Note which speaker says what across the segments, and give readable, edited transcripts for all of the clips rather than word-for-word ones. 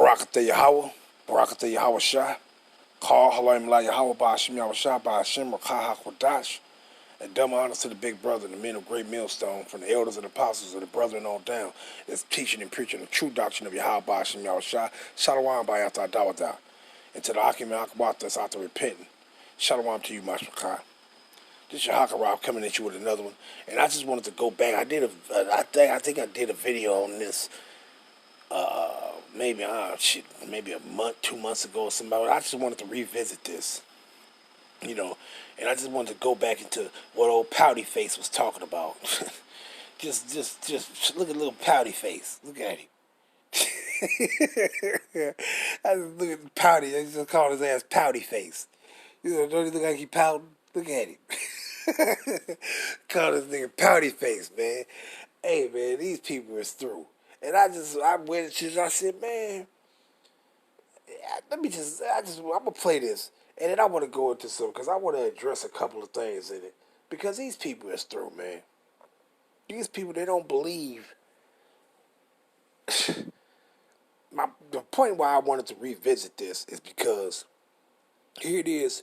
Speaker 1: Barakatah Yahweh, Barakatah Yahweh Shah, Call Halayim La Yahweh Ba'ashim Yahweh Shah, Ba'ashim Rakah HaKodash, and double honors to the big brother, the men of great millstone, from the elders and apostles of the brethren on down, that's teaching and preaching the true doctrine of Yahweh Ba'ashim Yahweh Shah, Shalom Ba'yatah Dawadah, and to the Akim and Akabata that's out there repenting. Shalom to you, Mashmakah. This is your Hakarab coming at you with another one, and I just wanted to go back. I think I did a video on this. Maybe a month, 2 months ago or something. I just wanted to revisit this, and I just wanted to go back into what old Pouty Face was talking about. just look at little Pouty Face. Look at him. I just look at Pouty. I just call his ass Pouty Face. Don't he look like he pouting? Look at him. Call this nigga Pouty Face, man. Hey, man, these people is through. And I went and I said, man, I'm going to play this. And then I want to go into some, because I want to address a couple of things in it. Because these people is through, man. These people, they don't believe. The point why I wanted to revisit this is because here it is.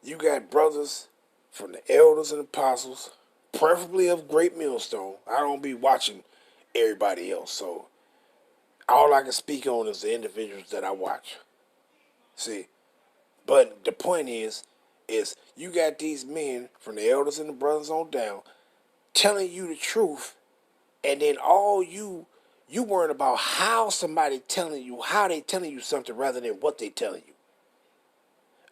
Speaker 1: You got brothers from the elders and apostles, preferably of great millstone. I don't be watching everybody else, so all I can speak on is the individuals that I watch. See, but the point is you got these men from the elders and the brothers on down telling you the truth, and then all you worrying about how they telling you something rather than what they telling you.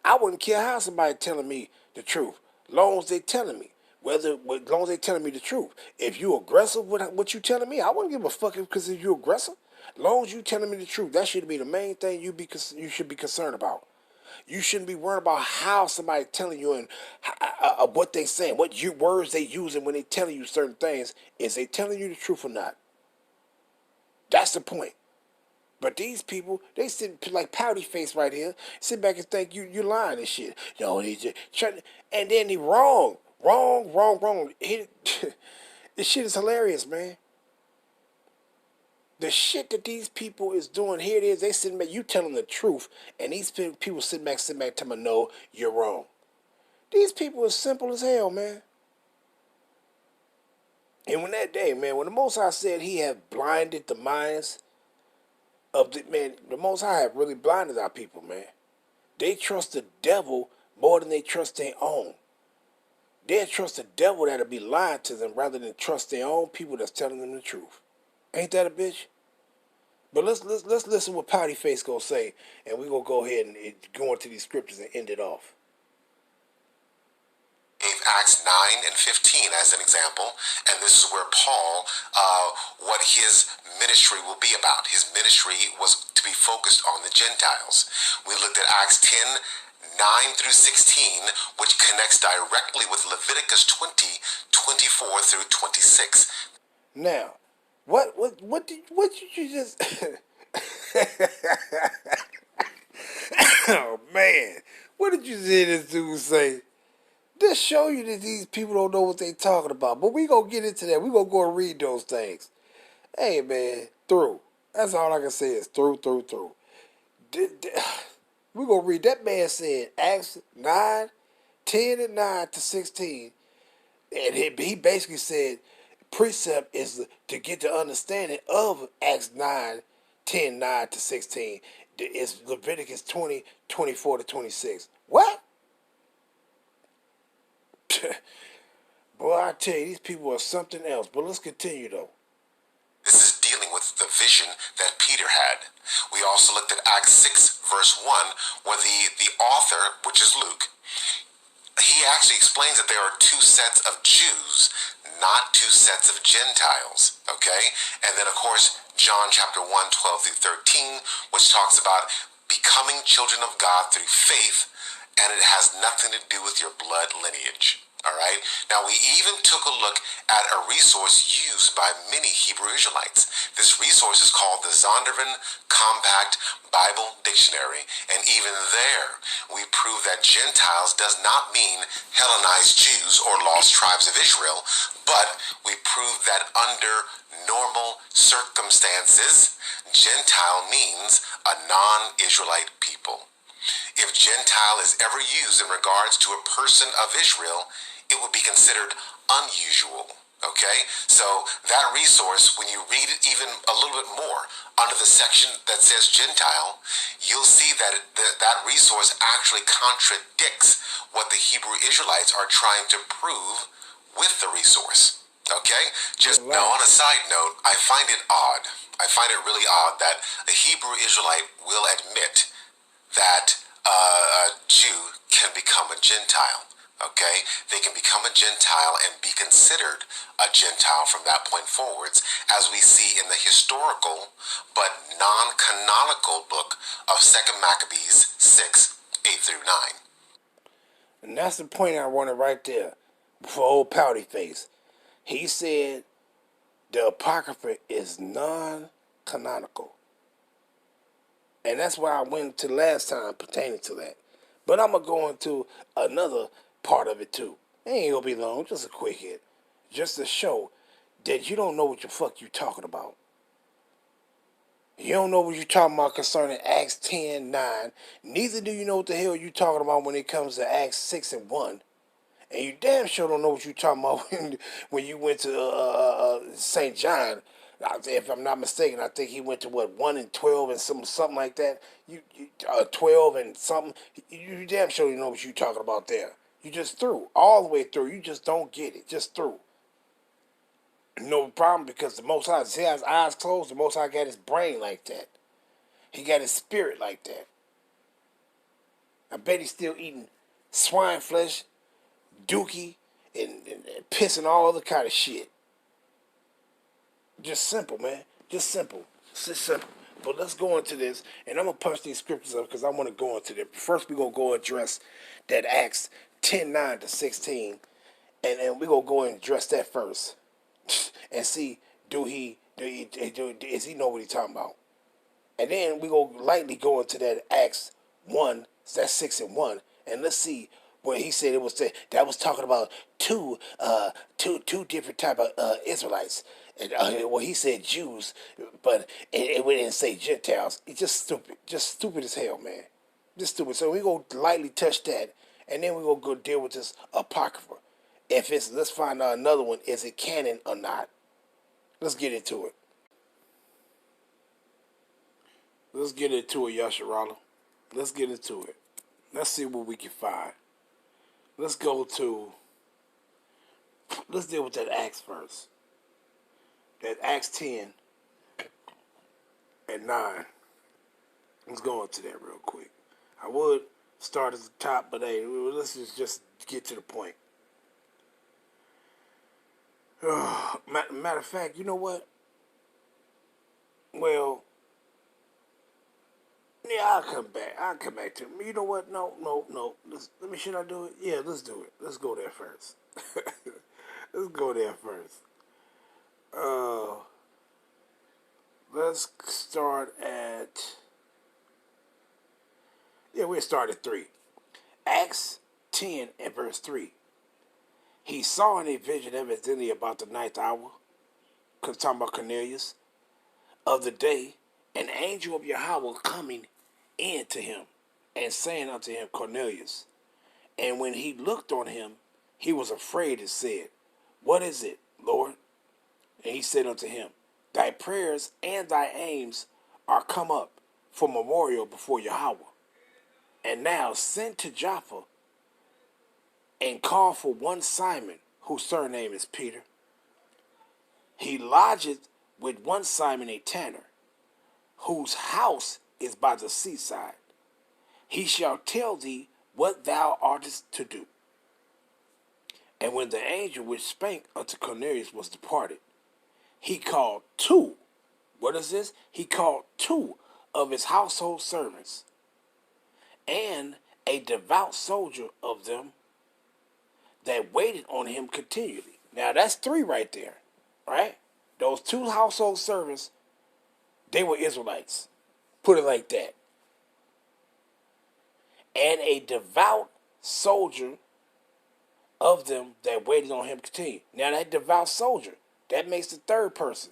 Speaker 1: I wouldn't care how somebody telling me the truth, long as they telling me. As long as they telling me the truth. If you aggressive with what you telling me, I wouldn't give a fuck because if you aggressive. As long as you telling me the truth, that should be the main thing you should be concerned about. You shouldn't be worried about how somebody telling you and what they saying, what words they using when they telling you certain things. Is they telling you the truth or not? That's the point. But these people, they sit like Pouty Face right here, sit back and think you're lying and shit. They just trying, and then they wrong. This shit is hilarious, man. The shit that these people is doing, here it is, they sitting back, you telling the truth, and these people sitting back telling me, no, you're wrong. These people are simple as hell, man. And when that day, man, when the Most High said he had blinded the minds of the Most High have really blinded our people, man. They trust the devil more than they trust their own. They'll trust the devil that'll be lying to them rather than trust their own people that's telling them the truth. Ain't that a bitch? But let's listen what Pouty Face gonna say, and we're gonna go ahead and go into these scriptures and end it off.
Speaker 2: Gave Acts 9 and 15 as an example, and this is where Paul, what his ministry will be about. His ministry was to be focused on the Gentiles. We looked at Acts 10, 9 through 16, which connects directly with Leviticus 20, 24 through 26.
Speaker 1: Now, what did you just? Oh man, what did you say this dude say? This show you that these people don't know what they talking about. But we gonna get into that. We gonna go and read those things. Hey man, through. That's all I can say is through. We gonna read. That man said Acts 9, 10 and 9 to 16. And he basically said precept is to get the understanding of Acts 9, 10, 9 to 16. It's Leviticus 20, 24 to 26. What? Boy, I tell you, these people are something else. But let's continue, though.
Speaker 2: This is dealing with the vision that Peter had. We also looked at Acts 6, verse 1, where the author, which is Luke, he actually explains that there are two sets of Jews, not two sets of Gentiles, okay? And then, of course, John chapter 1, 12 through 13, which talks about becoming children of God through faith, and it has nothing to do with your blood lineage. All right. Now, we even took a look at a resource used by many Hebrew Israelites. This resource is called the Zondervan Compact Bible Dictionary. And even there, we prove that Gentiles does not mean Hellenized Jews or lost tribes of Israel, but we prove that under normal circumstances, Gentile means a non-Israelite people. If Gentile is ever used in regards to a person of Israel, it would be considered unusual. Okay? So that resource, when you read it even a little bit more under the section that says Gentile, you'll see that that resource actually contradicts what the Hebrew Israelites are trying to prove with the resource. Okay? Just now, on a side note, I find it odd. I find it really odd that a Hebrew Israelite will admit that a Jew can become a Gentile. Okay? They can become a Gentile and be considered a Gentile from that point forwards, as we see in the historical but non-canonical book of 2nd Maccabees 6, 8 through 9.
Speaker 1: And that's the point I wanted right there for old Pouty Face. He said the Apocrypha is non-canonical. And that's why I went to last time pertaining to that. But I'm going to go into another part of it too. It ain't going to be long, just a quick hit. Just to show that you don't know what the fuck you talking about. You don't know what you're talking about concerning Acts 10:9. Neither do you know what the hell you're talking about when it comes to Acts 6:1. And you damn sure don't know what you're talking about when you went to St. John. If I'm not mistaken, I think he went to 1 and 12 and something like that. 12 and something. You damn sure you know what you're talking about there. You just through all the way through. You just don't get it. Just through. No problem, because the Most High, he has eyes closed. The Most High got his brain like that. He got his spirit like that. I bet he's still eating swine flesh, dookie, and pissing all other kind of shit. Just simple, man. Just simple. It's just simple. But let's go into this, and I'm going to punch these scriptures up because I want to go into this. First, we're going to go address that Acts 10:9 to 16, and we're going to go and address that first and see, is he know what he's talking about? And then we're going to lightly go into that Acts 1, that's 6:1, and let's see where he said it was that was talking about two different type of Israelites. And well, he said Jews, but it didn't say Gentiles. It's just stupid as hell, man. Just stupid. So we gonna lightly touch that, and then we gonna go deal with this Apocrypha. If it's, let's find out another one. Is it canon or not? Let's get into it. Let's get into it, Yasharala. Let's get into it. Let's see what we can find. Let's deal with that Acts first. That Acts 10 and 9. Let's go into that real quick. I would start at the top, but hey, let's just get to the point. Matter of fact, you know what? Well, yeah, I'll come back to him. You know what? No. Let me, should I do it? Yeah, let's do it. Let's go there first. Let's go there first. Let's start at... Yeah, we'll start at 3. Acts 10 and verse 3. He saw in a vision evidently about the 9th hour, talking about Cornelius, of the day, an angel of Yahweh coming in to him, and saying unto him, Cornelius. And when he looked on him, he was afraid and said, What is it, Lord? And he said unto him, Thy prayers and thy aims are come up for memorial before Yahweh. And now send to Joppa, and call for one Simon, whose surname is Peter. He lodgeth with one Simon a tanner, whose house is by the seaside. He shall tell thee what thou oughtest to do. And when the angel which spake unto Cornelius was departed, he called 2. What is this? He called 2 of his household servants, and a devout soldier of them that waited on him continually. Now that's 3 right there, right? Those 2 household servants, they were Israelites. Put it like that. And a devout soldier of them that waited on him continually. Now that devout soldier, that makes the 3rd person,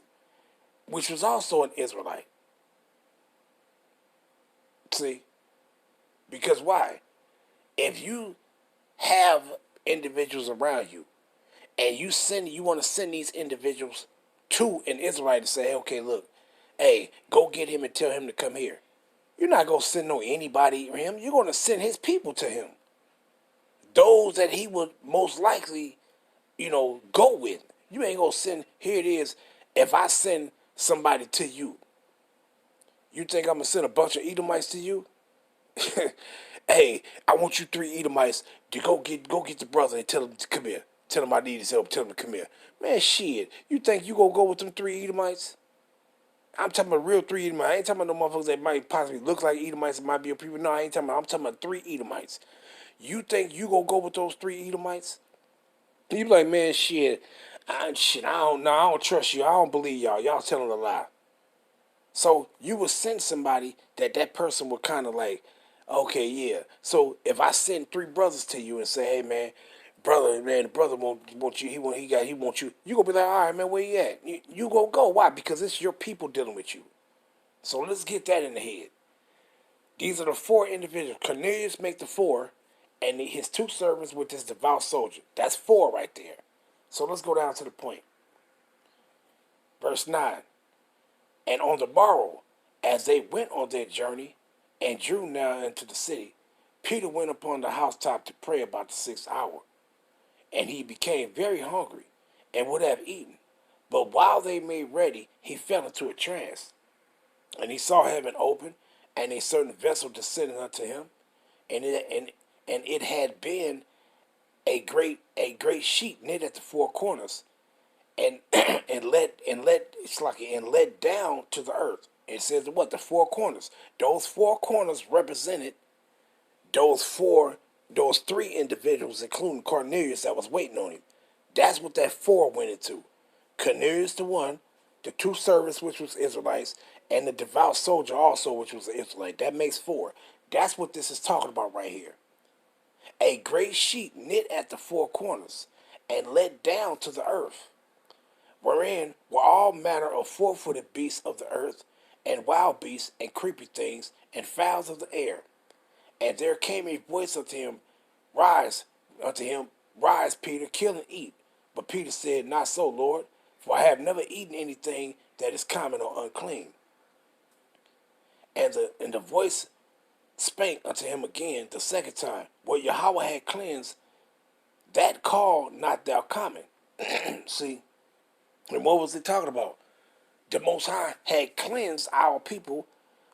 Speaker 1: which was also an Israelite. See? Because why? If you have individuals around you and you want to send these individuals to an Israelite to say, hey, okay, look, hey, go get him and tell him to come here. You're not going to send no anybody to him. You're going to send his people to him. Those that he would most likely, go with. You ain't going to send, here it is, if I send somebody to you, you think I'm going to send a bunch of Edomites to you? Hey, I want you 3 Edomites to go get the brother and tell him to come here. Tell him I need his help. Tell him to come here. Man, shit. You think you gonna go with them 3 Edomites? I'm talking about real 3 Edomites. I ain't talking about no motherfuckers that might possibly look like Edomites and might be a people. No, I ain't talking about. I'm talking about 3 Edomites. You think you gonna go with those 3 Edomites? You be like, man, shit. I don't know. I don't trust you. I don't believe y'all. Y'all telling a lie. So you would send somebody that person would kind of like, okay, yeah. So if I send 3 brothers to you and say, hey, man, the brother want you. He want you. You gonna be like, all right, man, where you at? You gonna go? Why? Because it's your people dealing with you. So let's get that in the head. These are the 4 individuals. Cornelius make the 4, and his 2 servants with this devout soldier. That's 4 right there. So let's go down to the point. Verse 9. And on the morrow, as they went on their journey and drew nigh into the city, Peter went upon the housetop to pray about the 6th hour. And he became very hungry and would have eaten. But while they made ready, he fell into a trance. And he saw heaven open, and a certain vessel descending unto him, and it had been a great sheet knit at the 4 corners, and let down to the earth. It says what? The 4 corners. Those 4 corners represented those 3 individuals, including Cornelius, that was waiting on him. That's what that 4 went into. Cornelius the 1, the 2 servants, which was Israelites, and the devout soldier also, which was an Israelite. That makes 4. That's what this is talking about right here. A great sheet knit at the 4 corners and let down to the earth, wherein were all manner of 4-footed beasts of the earth, and wild beasts, and creepy things, and fowls of the air. And there came a voice unto him, Rise, Peter, kill and eat. But Peter said, Not so, Lord, for I have never eaten anything that is common or unclean. And the voice spake unto him again the 2nd time, What Yahweh had cleansed, that call not thou common. See, and what was he talking about? The Most High had cleansed our people,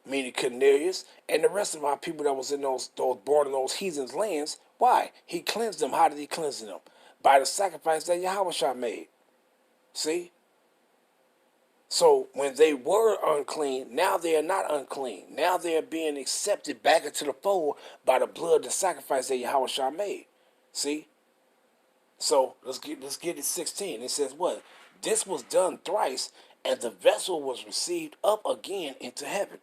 Speaker 1: meaning Cornelius, and the rest of our people that was in those born in those heathens' lands. Why? He cleansed them. How did he cleanse them? By the sacrifice that Yahweh made. See? So when they were unclean, now they are not unclean. Now they are being accepted back into the fold by the blood, the sacrifice that Yahweh made. See? So let's get it 16. It says what? This was done thrice, and the vessel was received up again into heaven.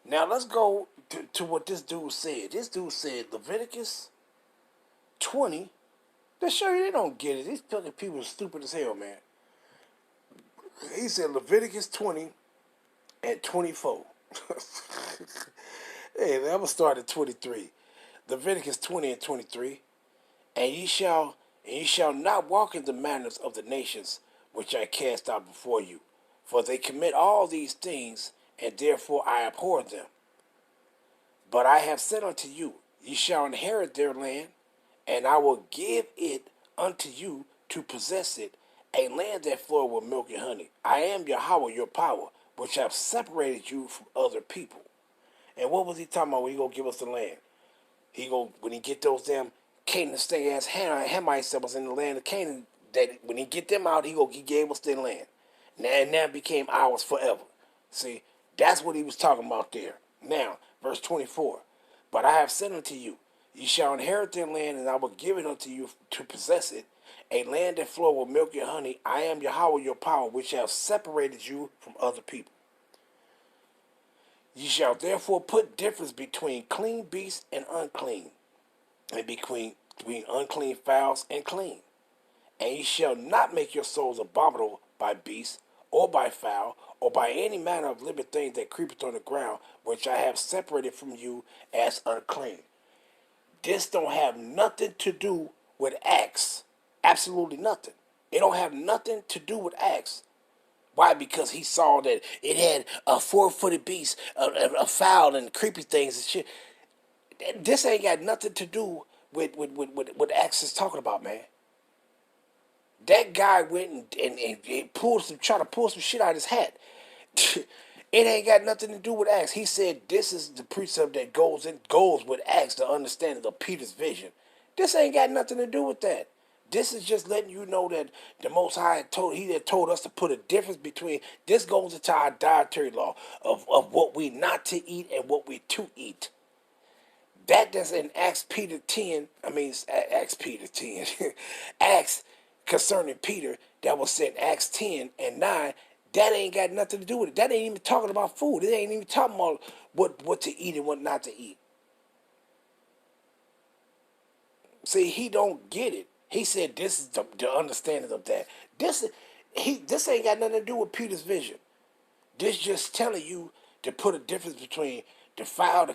Speaker 1: Now let's go to what this dude said. This dude said Leviticus 20. To show you they don't get it. These fucking people are stupid as hell, man. He said Leviticus 20 and 24. Hey, I'm going to start at 23. Leviticus 20 and 23. And ye shall not walk in the manners of the nations which I cast out before you, for they commit all these things, and therefore I abhor them. But I have said unto you, ye shall inherit their land, and I will give it unto you to possess it, a land that floweth with milk and honey. I am Yahweh your power, which have separated you from other people. And what was he talking about when he gonna give us the land? When he get those damn Canaan stay ass Hamites that was in the land of Canaan, that when he get them out, he gave us their land. And that became ours forever. See, that's what he was talking about there. Now, verse 24. But I have said unto you, ye shall inherit their land, and I will give it unto you to possess it, a land that flow with milk and honey. I am Yahweh your power, which have separated you from other people. Ye shall therefore put difference between clean beasts and unclean, and between unclean fowls and clean. And ye shall not make your souls abominable by beast, or by fowl, or by any manner of living thing that creepeth on the ground, which I have separated from you as unclean. This don't have nothing to do with Acts. Absolutely nothing. It don't have nothing to do with Acts. Why? Because he saw that it had a 4-footed beast, a foul and creepy things and shit. This ain't got nothing to do with what Acts is talking about, man. That guy went and pulled some, trying to pull some shit out of his hat. It ain't got nothing to do with Acts. He said this is the precept that goes with Acts, the understanding of Peter's vision. This ain't got nothing to do with that. This is just letting you know that the Most High had told us to put a difference between, this goes into our dietary law of what we not to eat and what we to eat. That's in Acts Peter 10, Acts Peter 10, Acts concerning Peter, that was in Acts 10 and 9, that ain't got nothing to do with it. That ain't even talking about food. It ain't even talking about what to eat and what not to eat. See, he don't get it. He said this is the understanding of that. This ain't got nothing to do with Peter's vision. This just telling you to put a difference between the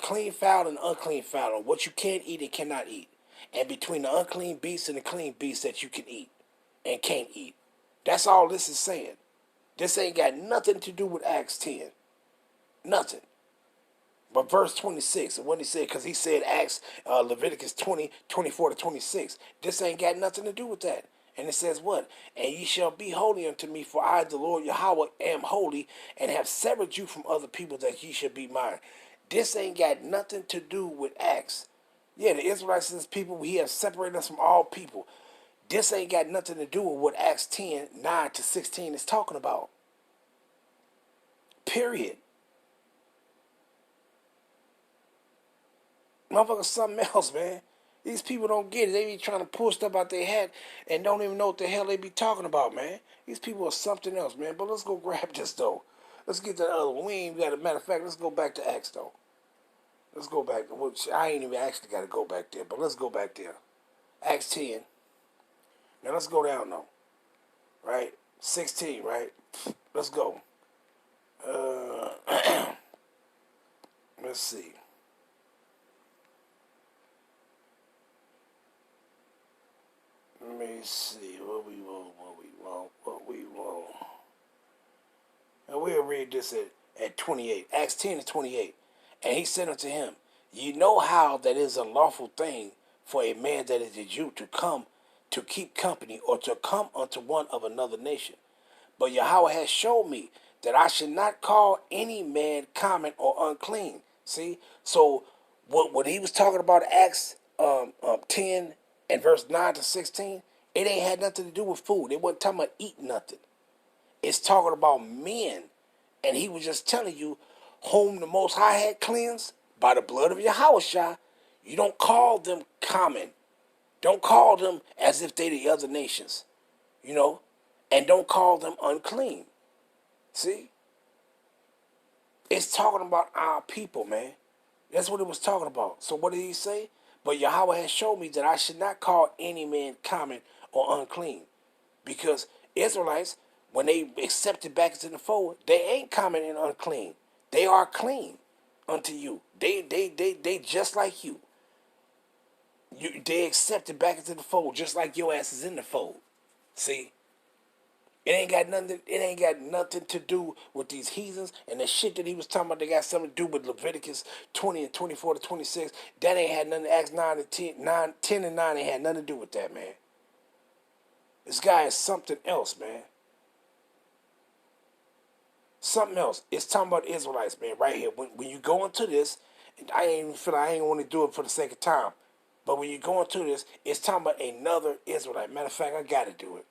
Speaker 1: clean fowl and the unclean fowl, on what you can eat and cannot eat, and between the unclean beast and the clean beast that you can eat and can't eat. That's all this is saying. This ain't got nothing to do with Acts 10. Nothing. But verse 26, and when he said, because he said Acts, Leviticus 20:24-26, this ain't got nothing to do with that. And it says what? And ye shall be holy unto me, for I, the Lord Yahweh, am holy, and have severed you from other people, that ye shall be mine. This ain't got nothing to do with Acts. Yeah, the Israelites and his people, he has separated us from all people. This ain't got nothing to do with what Acts 10:9-16 is talking about. Period. Motherfucker, something else, man. These people don't get it. They be trying to pull stuff out their head and don't even know what the hell they be talking about, man. These people are something else, man. But let's go grab this, though. Let's get that other one. We ain't got a matter of fact, let's go back to Acts, though. Let's go back. Which I ain't even actually got to go back there, but let's go back there. Acts 10. Now let's go down, though. Right? 16, right? Let's go. Let's see. Let me see what we want. And we'll read this at 28. Acts 10:28. And he said unto him, ye know how that it is a lawful thing for a man that is a Jew to come to keep company, or to come unto one of another nation. But Yahweh has showed me that I should not call any man common or unclean. See? So what he was talking about, Acts 10 and verse 9-16, it ain't had nothing to do with food. It wasn't talking about eating nothing. It's talking about men. And he was just telling you, whom the Most High had cleansed by the blood of Yahushua, you don't call them common. Don't call them as if they the other nations, and don't call them unclean. See? It's talking about our people, man. That's what it was talking about. So what did he say? But Yahweh has shown me that I should not call any man common or unclean. Because Israelites, when they accepted back into the fold, they ain't common and unclean. They are clean unto you. They just like you. They accepted back into the fold just like your ass is in the fold. See? It ain't got nothing to do with these heathens, and the shit that he was talking about. They got something to do with Leviticus 20 and 24-26. That ain't had nothing. Acts 9 and 10 and 9 ain't had nothing to do with that, man. This guy is something else, man. Something else. It's talking about Israelites, man, right here. When you go into this, I ain't want to do it for the sake of time, but when you go into this, it's talking about another Israelite. Matter of fact, I got to do it.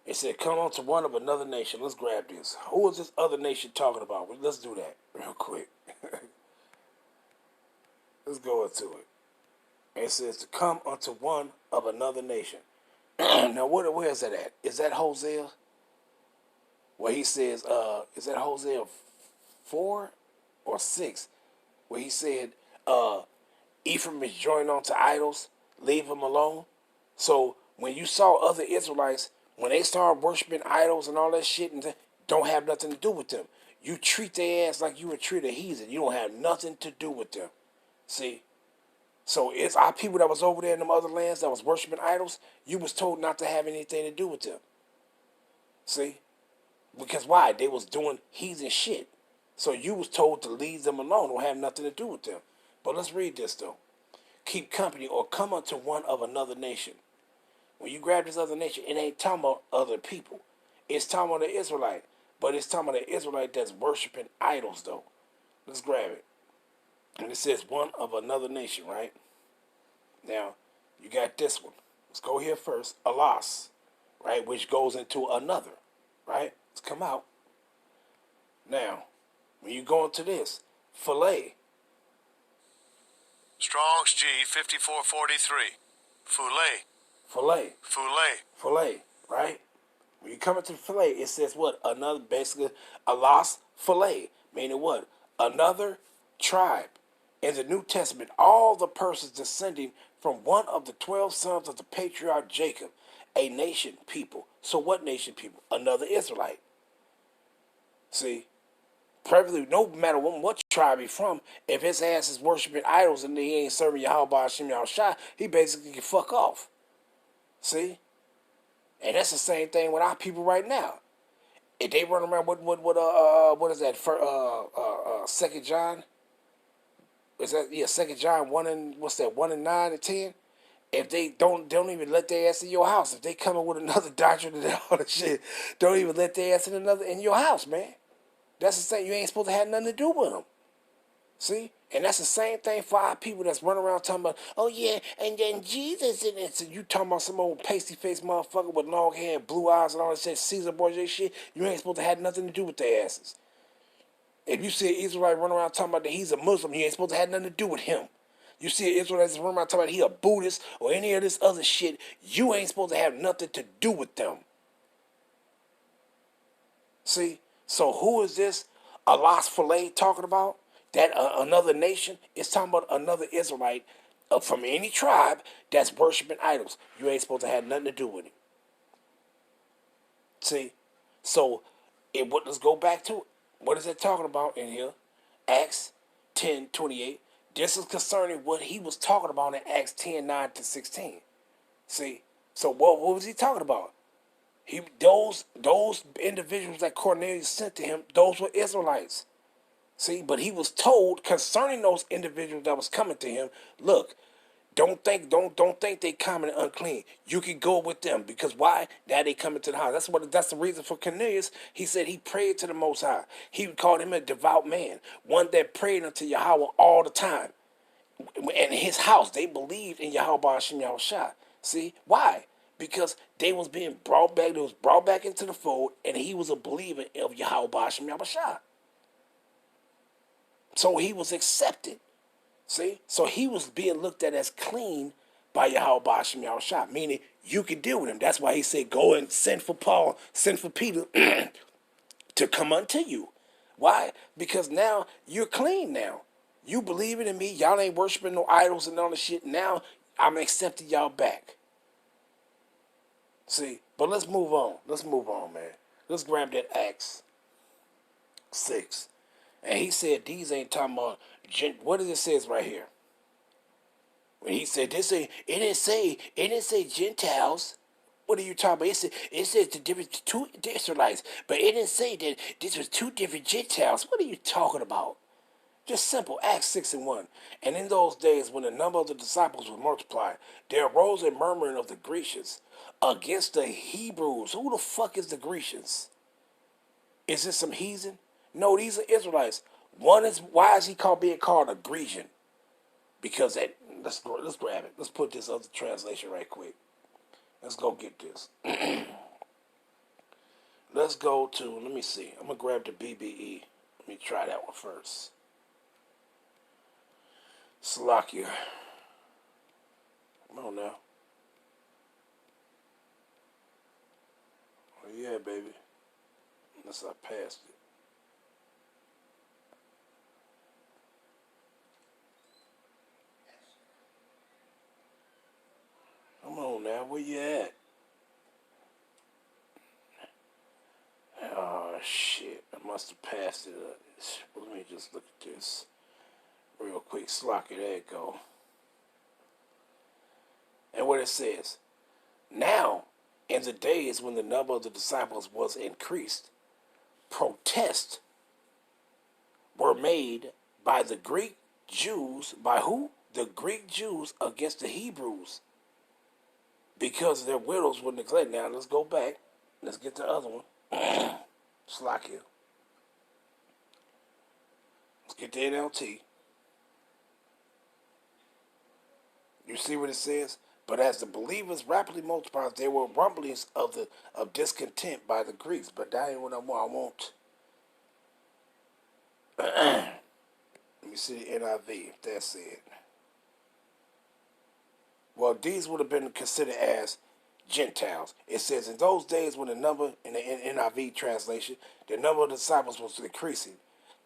Speaker 1: It said, come on to one of another nation. Let's grab this. Who is this other nation talking about? Let's do that real quick. Let's go into it. It says to come unto one of another nation. Now, where is that at? Is that Hosea? Where he says, is that Hosea 4 or 6? Where he said, Ephraim is joined on to idols, leave him alone. So when you saw other Israelites When they start worshiping idols and all that shit and don't have nothing to do with them. You treat their ass like you would treat a heathen. You don't have nothing to do with them. See? So it's our people that was over there in them other lands that was worshiping idols, you was told not to have anything to do with them. See? Because why? They was doing heathen shit. So you was told to leave them alone, don't have nothing to do with them. But let's read this though. Keep company or come unto one of another nation. When you grab this other nation, it ain't talking about other people. It's talking about the Israelite. But it's talking about the Israelite that's worshiping idols though. Let's grab it. And it says one of another nation, right? Now, you got this one. Let's go here first. Alas, right? Which goes into another, right? Let's come out. Now, when you go into this, filet.
Speaker 3: Strong's G 5443. Filet.
Speaker 1: Filet.
Speaker 3: Filet.
Speaker 1: Filet, right? When you come into the filet, it says what? Another, basically, alas, filet. Meaning what? Another tribe. In the New Testament, all the persons descending from one of the 12 sons of the patriarch Jacob, a nation people. So what nation people? Another Israelite. See? Probably no matter what tribe he's from, if his ass is worshiping idols and he ain't serving Yahweh Hashem Yahushua, he basically can fuck off. See? And that's the same thing with our people right now. If they run around with what is that? For 2 John? Is that, yeah, 2 John 1 and what's that, 1 and 9 and 10? If they don't even let their ass in your house, if they come in with another doctrine and all that shit, don't even let their ass in your house, man. That's the same. You ain't supposed to have nothing to do with them. See? And that's the same thing for our people that's running around talking about, oh yeah, and then Jesus in it. So you talking about some old pasty faced motherfucker with long hair and blue eyes and all that shit, Caesar Borgia shit. You ain't supposed to have nothing to do with their asses. If you see an Israelite running around talking about that he's a Muslim, you ain't supposed to have nothing to do with him. You see an Israelite that's running around talking about he a Buddhist or any of this other shit, you ain't supposed to have nothing to do with them. See? So who is this Alas Filet talking about? That another nation is talking about another Israelite from any tribe that's worshiping idols. You ain't supposed to have nothing to do with him. See? So let's go back to it. What is it talking about in here? Acts 10:28. This is concerning what he was talking about in Acts 10:9-16. See? So what was he talking about? Those individuals that Cornelius sent to him, those were Israelites. See, but he was told concerning those individuals that was coming to him, look, don't think they common and unclean. You can go with them because why? Now they coming to the house. That's the reason for Cornelius. He said he prayed to the Most High. He called him a devout man, one that prayed unto Yahweh all the time. And his house, they believed in Yahweh Hashem Yahushua. See why? Because they was being brought back. They was brought back into the fold, and he was a believer of Yahweh Hashem Yahushua. So he was accepted. See? So he was being looked at as clean by Yahweh Hashem Yahushua, meaning you could deal with him. That's why he said, go and send for Paul, send for Peter to come unto you. Why? Because now you're clean now. You believing in me. Y'all ain't worshiping no idols and all the shit. Now I'm accepting y'all back. See? But let's move on. Let's move on, man. Let's grab that Acts 6. And he said these ain't talking about, what does it says right here? When he said this, it didn't say Gentiles. What are you talking about? It said the different two Israelites, but it didn't say that this was two different Gentiles. What are you talking about? Just simple. Acts 6:1. And in those days, when the number of the disciples was multiplied, there arose a murmuring of the Grecians against the Hebrews. Who the fuck is the Grecians? Is this some heathen? No, these are Israelites. Why is he being called a Grecian? Because let's grab it. Let's put this other translation right quick. Let's go get this. Let's go to, let me see. I'm going to grab the BBE. Let me try that one first. Slovakia. Come on now. Oh yeah, baby. Unless I passed it. Come on now, where you at? shit. I must have passed it up. Let me just look at this real quick. Slocky, there it go. And what it says, now, in the days when the number of the disciples was increased, protests were made by the Greek Jews. By who? The Greek Jews against the Hebrews, because their widows were neglected. Now, let's go back. Let's get the other one. Slocky. Let's get the NLT. You see what it says? But as the believers rapidly multiplied, there were rumblings of discontent by the Greeks. But that ain't what I want. I want. Let me see the NIV, if that's it. Well, these would have been considered as Gentiles. It says, in those days when the number, in the NIV translation, the number of disciples was increasing,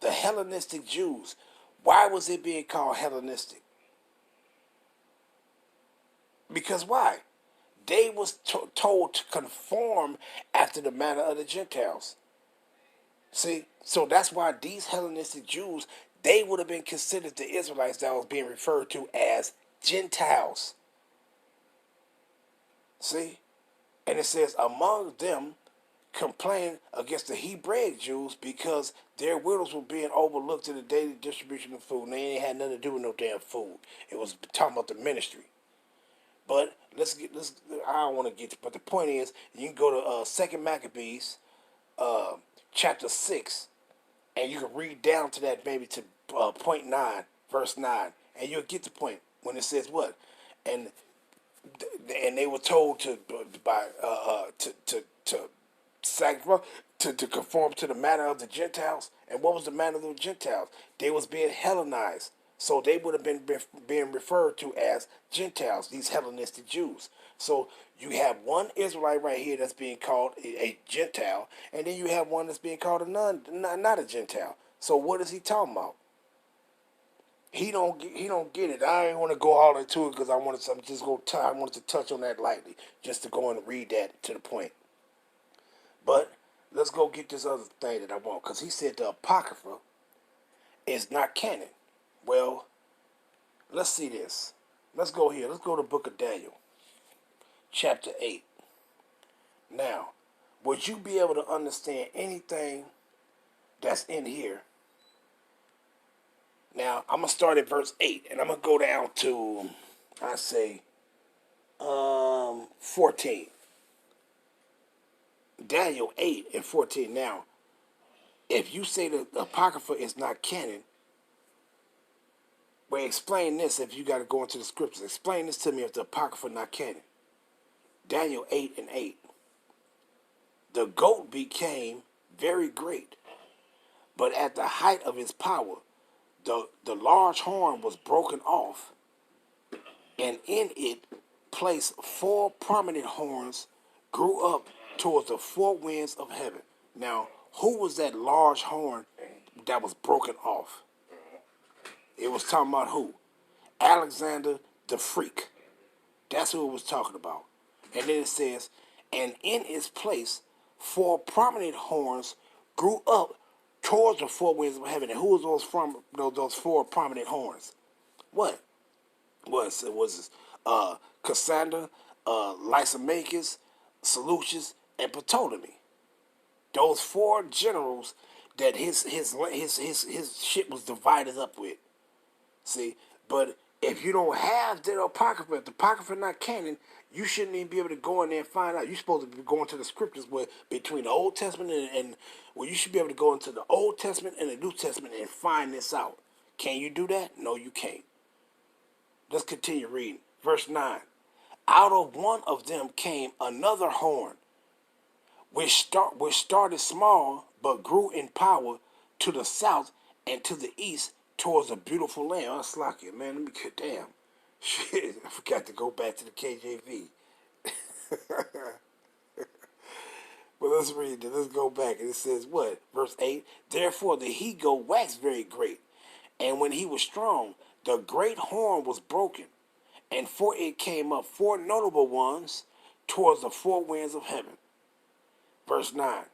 Speaker 1: the Hellenistic Jews, why was it being called Hellenistic? Because why? They was told to conform after the manner of the Gentiles. See? So that's why these Hellenistic Jews, they would have been considered the Israelites that was being referred to as Gentiles. See? And it says, among them complained against the Hebraic Jews because their widows were being overlooked in the daily distribution of food. And they ain't had nothing to do with no damn food. It was talking about the ministry. But I don't want to get to, but the point is, you can go to 2 Maccabees, chapter 6, and you can read down to that, maybe to point 9, verse 9, and you'll get the point when it says what? And they were told to sacrifice, to conform to the manner of the Gentiles. And what was the manner of the Gentiles? They was being Hellenized. So they would have been being referred to as Gentiles, these Hellenistic Jews. So you have one Israelite right here that's being called a Gentile, and then you have one that's being called not a Gentile. So what is he talking about? He don't get it. I ain't want to go all into it because I wanted to touch on that lightly, just to go and read that to the point. But let's go get this other thing that I want, because he said the Apocrypha is not canon. Well, let's see this. Let's go here. Let's go to the book of Daniel, chapter 8. Now, would you be able to understand anything that's in here? Now, I'm going to start at verse 8, and I'm going to go down to, I say, 14. Daniel 8 and 14. Now, if you say that the Apocrypha is not canon, well, explain this. If you got to go into the scriptures, explain this to me if the Apocrypha not canon. Daniel 8 and 8. The goat became very great, but at the height of his power, the large horn was broken off, and in it placed 4 prominent horns grew up towards the 4 winds of heaven. Now, who was that large horn that was broken off? It was talking about who? Alexander the Freak. That's who it was talking about. And then it says, and in its place, 4 prominent horns grew up towards the 4 winds of heaven. And who was those 4 prominent horns? What? It was Cassandra, Lysimachus, Seleucus, and Ptolemy. Those 4 generals that his shit was divided up with. See, but if you don't have the Apocrypha, if the Apocrypha not canon, you shouldn't even be able to go in there and find out. You're supposed to be going to the scriptures where between the Old Testament and well, you should be able to go into the Old Testament and the New Testament and find this out. Can you do that? No, you can't. Let's continue reading. Verse 9. Out of one of them came another horn, which started small but grew in power to the south and to the east towards a beautiful land. I was like, man, let me get damn. Shit, I forgot to go back to the KJV. But let's read it. Let's go back. And it says what? Verse 8. Therefore the he-goat waxed very great, and when he was strong, the great horn was broken, and for it came up 4 notable ones towards the 4 winds of heaven. Verse 9.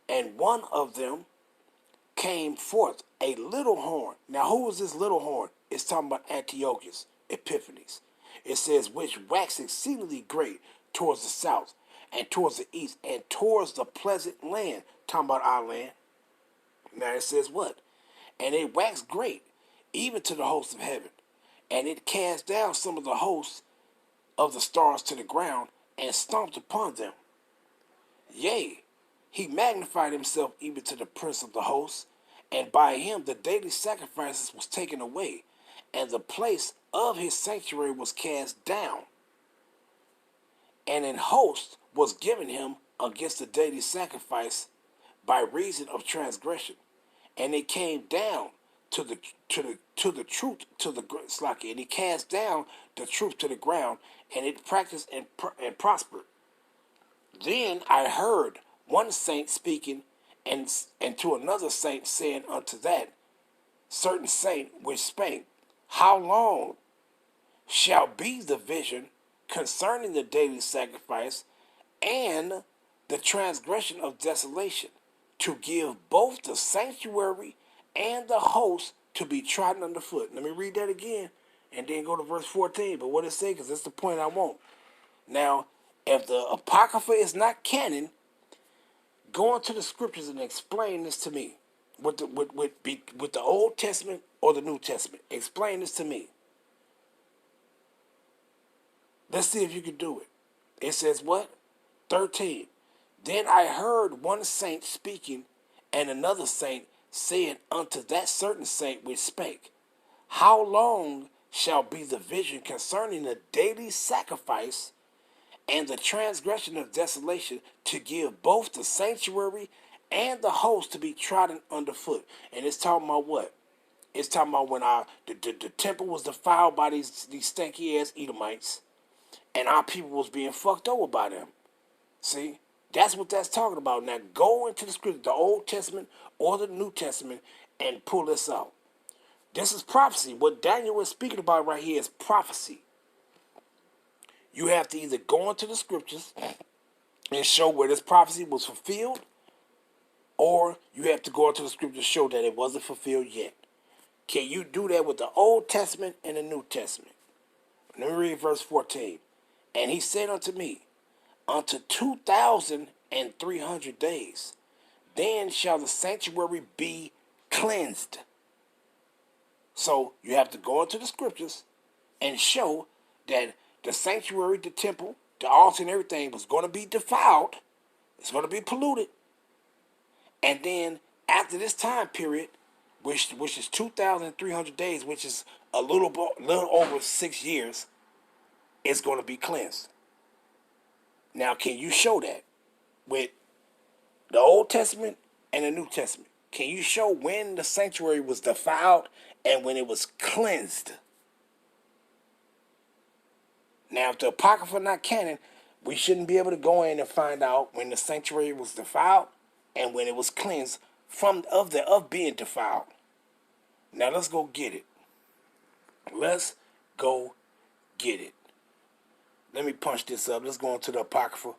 Speaker 1: And one of them came forth a little horn. Now, who was this little horn? It's talking about Antiochus Epiphanes. It says, which waxed exceedingly great towards the south, and towards the east, and towards the pleasant land. Talking about our land. Now it says what? And it waxed great, even to the host of heaven. And it cast down some of the hosts of the stars to the ground, and stomped upon them. Yea, he magnified himself even to the prince of the hosts, and by him the daily sacrifices was taken away, and the place of his sanctuary was cast down. And an host was given him against the daily sacrifice by reason of transgression, and it came down to the truth to the slacky, and he cast down the truth to the ground, and it practiced and prospered. Then I heard one saint speaking, and to another saint saying unto that certain saint which spake, how long shall be the vision concerning the daily sacrifice and the transgression of desolation, to give both the sanctuary and the host to be trodden underfoot? Let me read that again and then go to verse 14. But what it say, because that's the point I want. Now, if the Apocrypha is not canon, go into the scriptures and explain this to me. With the Old Testament or the New Testament. Explain this to me. Let's see if you can do it. It says what? 13. Then I heard one saint speaking, and another saint saying unto that certain saint which spake, how long shall be the vision concerning the daily sacrifice and the transgression of desolation, to give both the sanctuary and the host to be trodden underfoot? And it's talking about what? It's talking about when the temple was defiled by these stanky ass Edomites, and our people was being fucked over by them. See? That's what that's talking about. Now go into the scripture, the Old Testament or the New Testament, and pull this out. This is prophecy. What Daniel is speaking about right here is prophecy. You have to either go into the scriptures and show where this prophecy was fulfilled, or you have to go into the scriptures to show that it wasn't fulfilled yet. Can you do that with the Old Testament and the New Testament? Let me read verse 14. And he said unto me, unto 2,300 days, then shall the sanctuary be cleansed. So you have to go into the scriptures and show that the sanctuary, the temple, the altar and everything was going to be defiled. It's going to be polluted. And then after this time period, which is 2,300 days, which is a little over 6 years, it's going to be cleansed. Now, can you show that with the Old Testament and the New Testament? Can you show when the sanctuary was defiled and when it was cleansed? Now, if the Apocrypha not canon, we shouldn't be able to go in and find out when the sanctuary was defiled and when it was cleansed of being defiled. Now, let's go get it. Let's go get it. Let me punch this up. Let's go into the Apocrypha.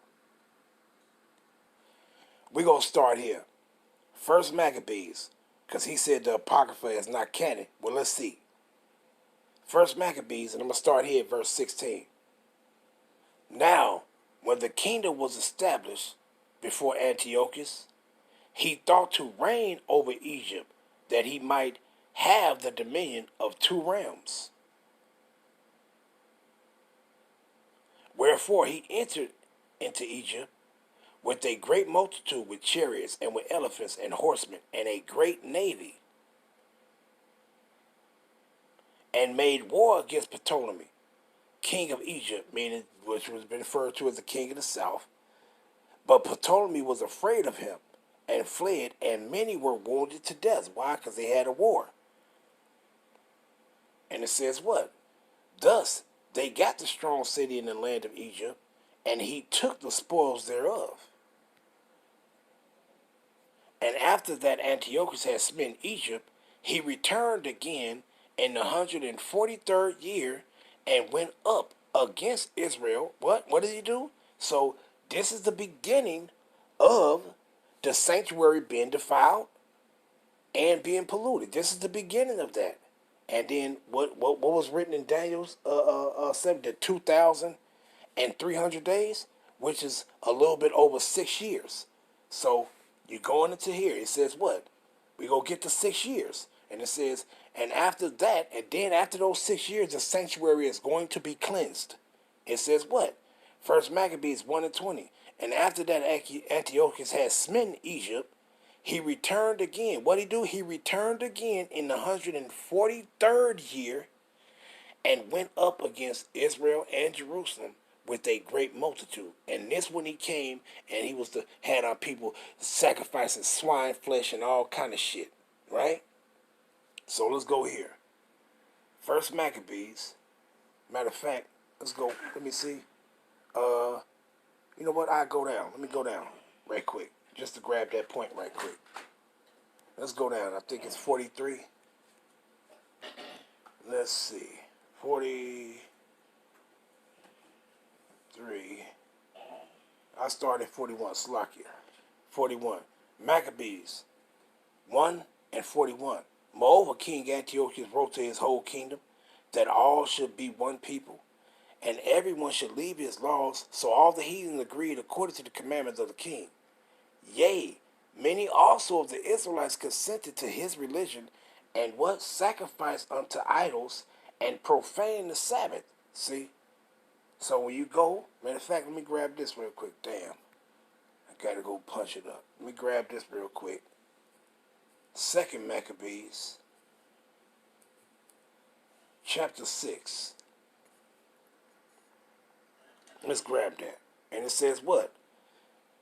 Speaker 1: We're going to start here. First Maccabees, because he said the Apocrypha is not canon. Well, let's see. First Maccabees, and I'm going to start here at verse 16. Now, when the kingdom was established before Antiochus, he thought to reign over Egypt, that he might have the dominion of 2 realms. Wherefore he entered into Egypt with a great multitude, with chariots and with elephants and horsemen, and a great navy, and made war against Ptolemy, king of Egypt, meaning which was referred to as the king of the south. But Ptolemy was afraid of him and fled, and many were wounded to death. Why? Because they had a war. And it says what? Thus they got the strong city in the land of Egypt, and he took the spoils thereof. And after that Antiochus had smitten Egypt, he returned again in the 143rd year, and went up against Israel. What did he do? So this is the beginning of the sanctuary being defiled and being polluted. This is the beginning of that. And then what was written in Daniel's 7, the 2,300 days, which is a little bit over 6 years. So you're going into here. It says what? We go get to 6 years. And it says, and after that, and then after those 6 years, the sanctuary is going to be cleansed. It says what? First Maccabees 1 and 20. And after that Antiochus had smitten Egypt, he returned again. What did he do? He returned again in the 143rd year and went up against Israel and Jerusalem with a great multitude. And this when he came and he was had our people sacrificing swine flesh and all kind of shit. Right? So let's go here. First Maccabees. Matter of fact, let's go. Let me see. You know what? I go down. Let me go down right quick. Just to grab that point right quick. Let's go down. I think it's 43. Let's see. 43. I started 41. Slovakia. 41. Maccabees 1 and 41. Moreover, King Antiochus wrote to his whole kingdom that all should be one people, and everyone should leave his laws. So all the heathen agreed according to the commandments of the king. Yea, many also of the Israelites consented to his religion, and what sacrificed unto idols, and profaned the Sabbath. See? So when you go, matter of fact, let me grab this real quick. Damn. I gotta go punch it up. Let me grab this real quick. Second Maccabees, chapter 6. Let's grab that. And it says what?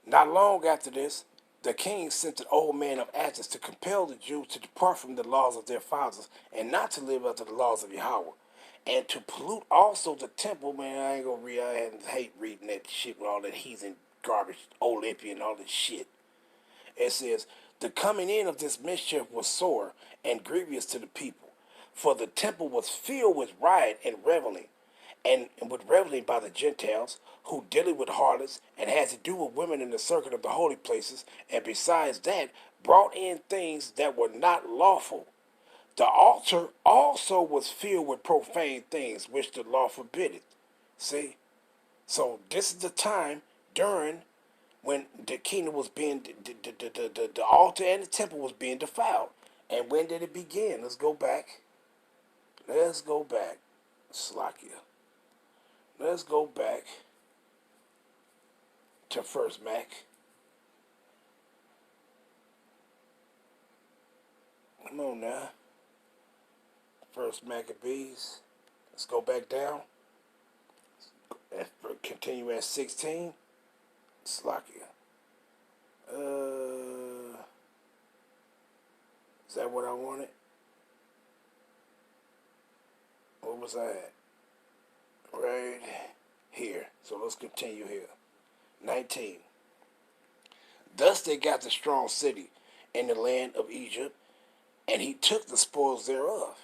Speaker 1: Not long after this, the king sent an old man of Athens to compel the Jews to depart from the laws of their fathers and not to live after the laws of Yahweh, and to pollute also the temple. Man, I ain't gonna read. I hate reading that shit with all that heathen garbage, Olympia and all that shit. It says, the coming in of this mischief was sore and grievous to the people, for the temple was filled with riot and reveling, and with reveling by the Gentiles, who deal with harlots, and had to do with women in the circuit of the holy places, and besides that, brought in things that were not lawful. The altar also was filled with profane things, which the law forbiddeth. See? So this is the time during when the kingdom was being, the altar and the temple was being defiled. And when did it begin? Let's go back. Let's go back. Slovakia. Let's go back to First Mac. Come on now. First Maccabees. Let's go back down. Continue at 16. Slovakia. Is that what I wanted? What was I at? Right here. So let's continue here. 19. Thus they got the strong city in the land of Egypt, and he took the spoils thereof.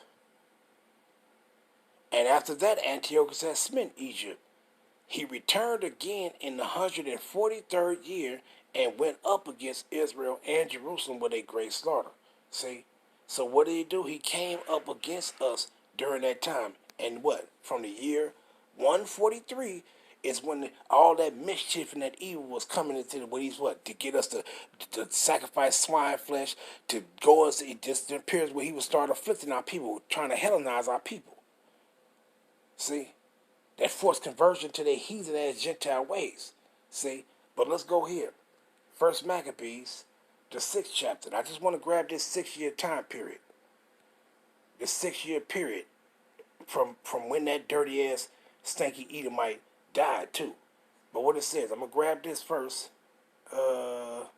Speaker 1: And after that Antiochus had smitten Egypt, he returned again in the 143rd year and went up against Israel and Jerusalem with a great slaughter. See? So what did he do? He came up against us during that time. And what? From the year 143 is when all that mischief and that evil was coming into the, what he's what? To get us to sacrifice swine flesh, to go us, it just appears where he would start afflicting our people, trying to Hellenize our people. See? That forced conversion to their heathen ass Gentile ways. See? But let's go here. First Maccabees, the 6th chapter. I just want to grab this 6-year time period. The 6-year period from when that dirty ass stanky Edomite died too. But what it says, I'm gonna grab this first. Let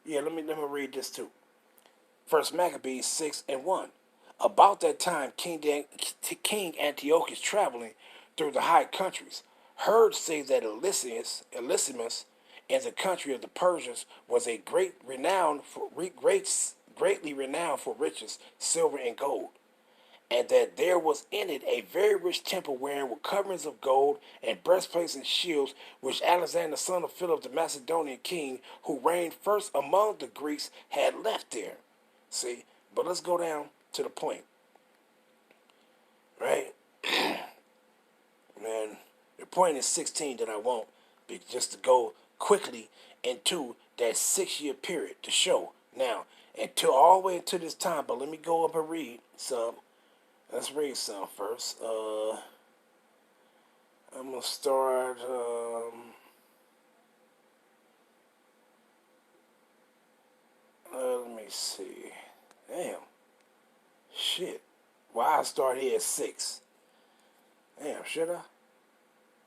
Speaker 1: me read this too. First Maccabees 6 and 1. About that time, King Antiochus, traveling through the high countries, heard say that Elysimus in the country of the Persians was a greatly renowned for riches, silver and gold. and that there was in it a very rich temple wherein were coverings of gold and breastplates and shields, which Alexander, son of Philip the Macedonian king, who reigned first among the Greeks, had left there. See, but let's go down to the point, right? Man, the point is 16 that I want, just to go quickly into that 6-year period to show now until all the way into this time. But let me go up and read some. Let's read some first. I'm gonna start. Let me see. Damn. Shit. Why I start here at 6? Damn, should I?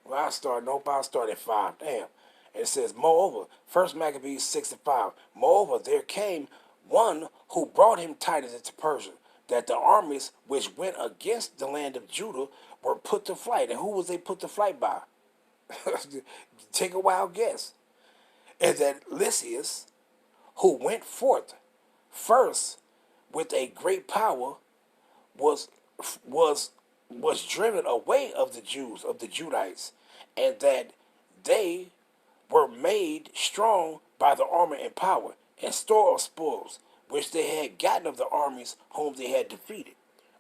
Speaker 1: Well, I start. Nope, I start at 5. Damn. And it says, moreover, First Maccabees 6:5. Moreover, there came one who brought him tidings into Persia, that the armies which went against the land of Judah were put to flight. And who was they put to flight by? Take a wild guess. And that Lysias, who went forth first with a great power, was was was driven away of the Jews, of the Judites, and that they were made strong by the armor and power and store of spoils, which they had gotten of the armies whom they had defeated.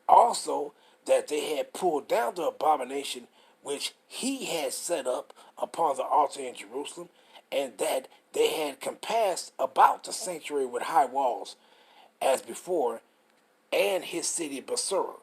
Speaker 1: Also, that they had pulled down the abomination which he had set up upon the altar in Jerusalem, and that they had compassed about the sanctuary with high walls, as before, and his city Basura.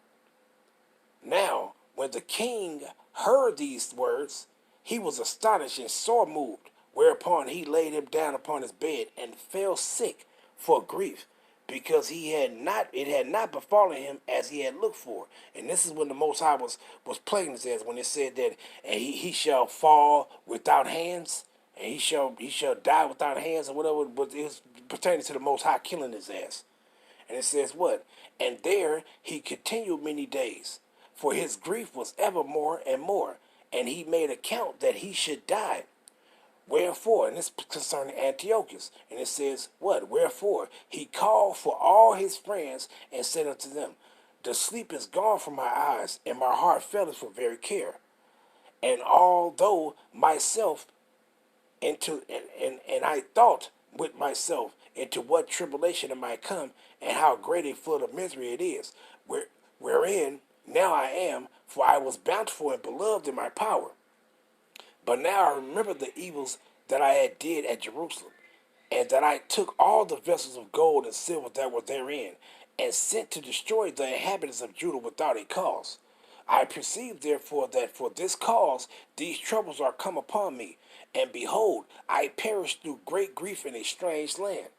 Speaker 1: Now, when the king heard these words, he was astonished and sore moved, whereupon he laid him down upon his bed and fell sick for grief, because it had not befallen him as he had looked for. And this is when the Most High was plaguing his ass, when it said that, and he shall fall without hands, and he shall die without hands, or whatever, but it's pertaining to the Most High killing his ass. And it says what? And there he continued many days, for his grief was ever more and more, and he made account that he should die. Wherefore, and this concerning Antiochus, and it says what? Wherefore he called for all his friends and said unto them, the sleep is gone from my eyes, and my heart faileth for very care. And although myself and I thought with myself into what tribulation it might come, and how great a flood of misery it is, wherein now I am, for I was bountiful and beloved in my power. But now I remember the evils that I had did at Jerusalem, and that I took all the vessels of gold and silver that were therein, and sent to destroy the inhabitants of Judah without a cause. I perceive therefore that for this cause these troubles are come upon me, and behold, I perish through great grief in a strange land.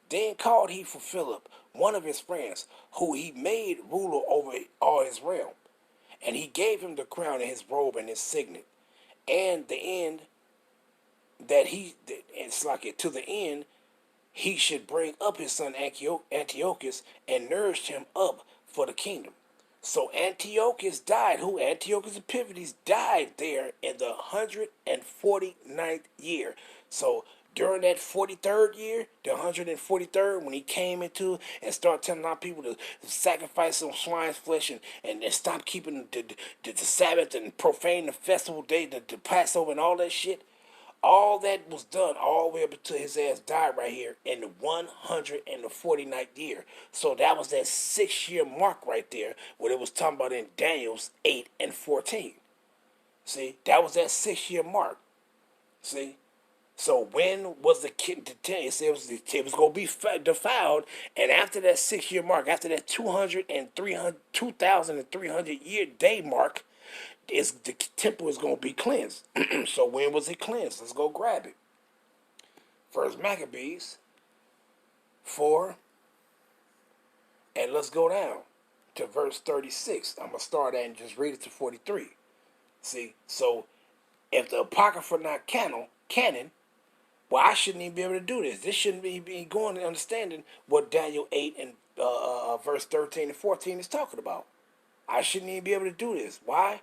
Speaker 1: Then called he for Philip, one of his friends, who he made ruler over all his realm, and he gave him the crown and his robe and his signet, and the end that to the end he should bring up his son Antiochus and nourish him up for the kingdom. So Antiochus died. Who? Antiochus Epiphanes died there in the 149th year. So during that 43rd year, the 143rd, when he came into and started telling our people to sacrifice some swine's flesh and stop keeping the Sabbath and profane the festival day, the Passover and all that shit, all that was done all the way up until his ass died right here in the 149th year. So that was that 6-year mark right there, what it was talking about in Daniel's 8 and 14. See, that was that 6-year mark. See? So when was the kid to tell you? It was going to be defiled, and after that 6-year mark, after that 2,300 year day mark, the temple is going to be cleansed. So when was it cleansed? Let's go grab it. First Maccabees 4, and let's go down to verse 36. I'm going to start at and just read it to 43. See, so if the Apocrypha not canon, well, I shouldn't even be able to do this. This shouldn't be going and understanding what Daniel 8 and verse 13 and 14 is talking about. I shouldn't even be able to do this. Why?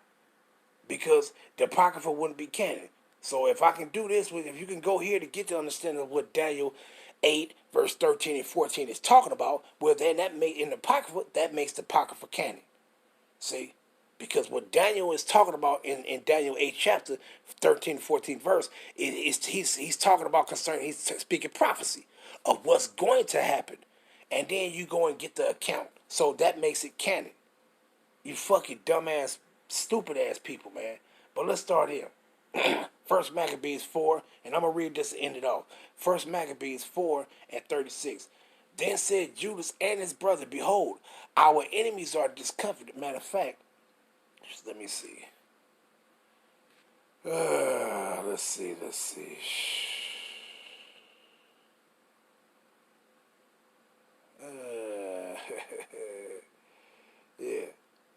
Speaker 1: Because the Apocrypha wouldn't be canon. So if I can do this, if you can go here to get the understanding of what Daniel 8, verse 13 and 14 is talking about, well, then in the Apocrypha, that makes the Apocrypha canon. See? Because what Daniel is talking about in Daniel 8 chapter 13, 14 verse, he's talking about concerning, he's speaking prophecy of what's going to happen. And then you go and get the account. So that makes it canon. You fucking dumbass, stupid ass people, man. But let's start here. First Maccabees 4, and I'm going to read this and end it off. First Maccabees 4 and 36. Then said Judas and his brother, behold, our enemies are discomfited. Matter of fact, just let me see. Let's see.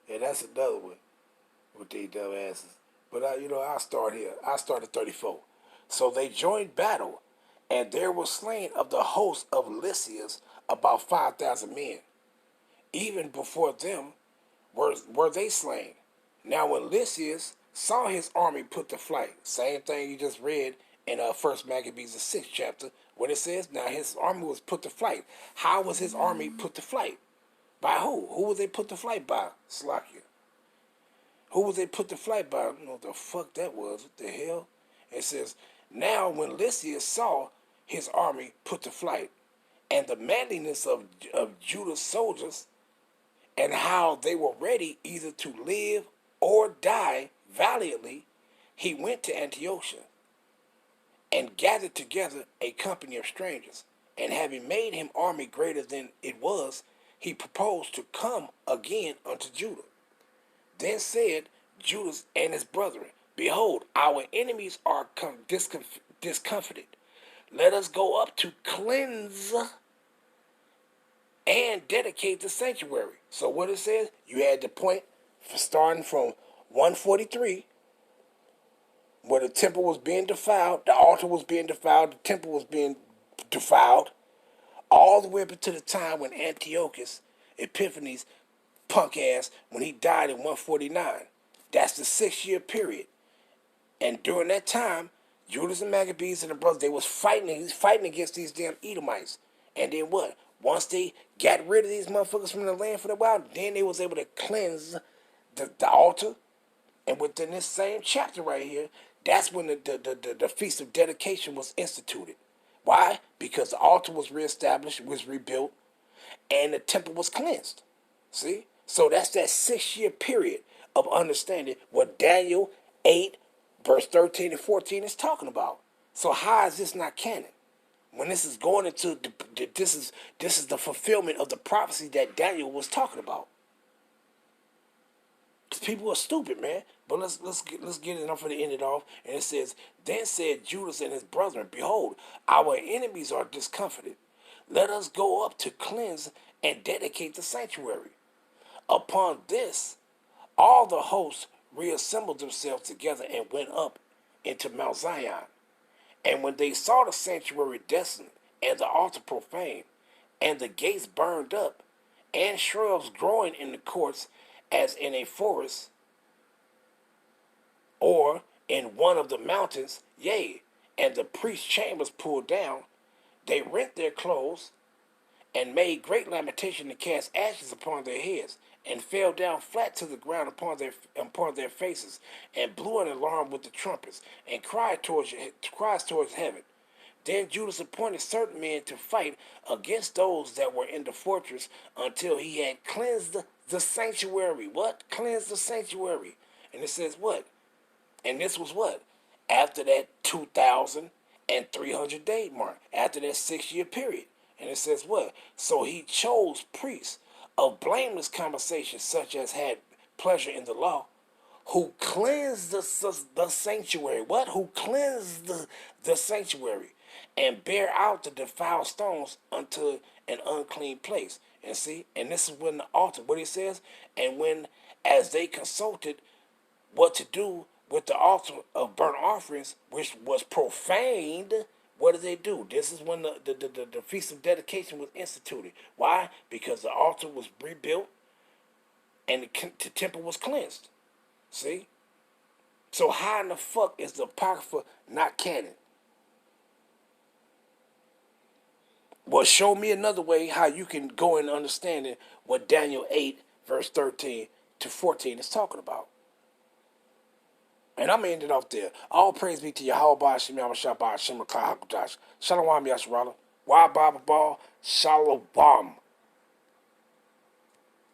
Speaker 1: Yeah, that's another one with these dumb asses. But I'll start here. I start at 34. So they joined battle, and there was slain of the host of Lysias about 5,000 men. Even before them were they slain. Now when Lysias saw his army put to flight, same thing you just read in First Maccabees the 6th chapter, when it says now his army was put to flight. How was his army put to flight? By who? Who was they put to flight by? Slakia. Who was they put to flight by? I don't know what the fuck that was. What the hell? It says, now when Lysias saw his army put to flight, and the manliness of Judah's soldiers, and how they were ready either to live or die valiantly, he went to Antiochia, and gathered together a company of strangers, and having made him army greater than it was, he proposed to come again unto Judah. Then said Judas and his brethren, behold, our enemies are discomfited. Let us go up to cleanse and dedicate the sanctuary. So what it says, you had the point for starting from 143, where the temple was being defiled, the altar was being defiled, the temple was being defiled, all the way up to the time when Antiochus Epiphanes, punk ass, when he died in 149. That's the 6-year period. And during that time, Judas and Maccabees and the brothers, they was fighting against these damn Edomites. And then what? Once they got rid of these motherfuckers from the land for a while, then they was able to cleanse the altar. And within this same chapter right here, that's when the Feast of Dedication was instituted. Why? Because the altar was reestablished, was rebuilt, and the temple was cleansed. See? So that's that 6-year period of understanding what Daniel 8, verse 13 and 14 is talking about. So how is this not canon? When this is going into this is the fulfillment of the prophecy that Daniel was talking about. Because people are stupid, man. But let's get it. I'm going to end it off. And it says, then said Judas and his brethren, behold, our enemies are discomfited. Let us go up to cleanse and dedicate the sanctuary. Upon this, all the hosts reassembled themselves together and went up into Mount Zion. And when they saw the sanctuary desolate, and the altar profaned, and the gates burned up, and shrubs growing in the courts as in a forest, or in one of the mountains, yea, and the priest's chambers pulled down, they rent their clothes, and made great lamentation and cast ashes upon their heads, and fell down flat to the ground upon their faces, and blew an alarm with the trumpets, and cried towards heaven. Then Judas appointed certain men to fight against those that were in the fortress until he had cleansed the sanctuary. What? Cleansed the sanctuary. And it says what? And this was what? After that 2,300 day mark. After that 6-year period. And it says what? So he chose priests of blameless conversation, such as had pleasure in the law, who cleansed the sanctuary. What? Who cleansed the sanctuary and bear out the defiled stones unto an unclean place. And see, and this is when the altar, what he says, and when as they consulted what to do with the altar of burnt offerings, which was profaned, what did they do? This is when the Feast of Dedication was instituted. Why? Because the altar was rebuilt and the temple was cleansed. See? So how in the fuck is the Apocrypha not canon? Well, show me another way how you can go in understanding what Daniel 8, verse 13 to 14 is talking about. And I'm ending off there. All praise be to Yahweh Shem Shabbat Shem Hakudash. Shalom Yasharala. Why Baba Ball? Shalom.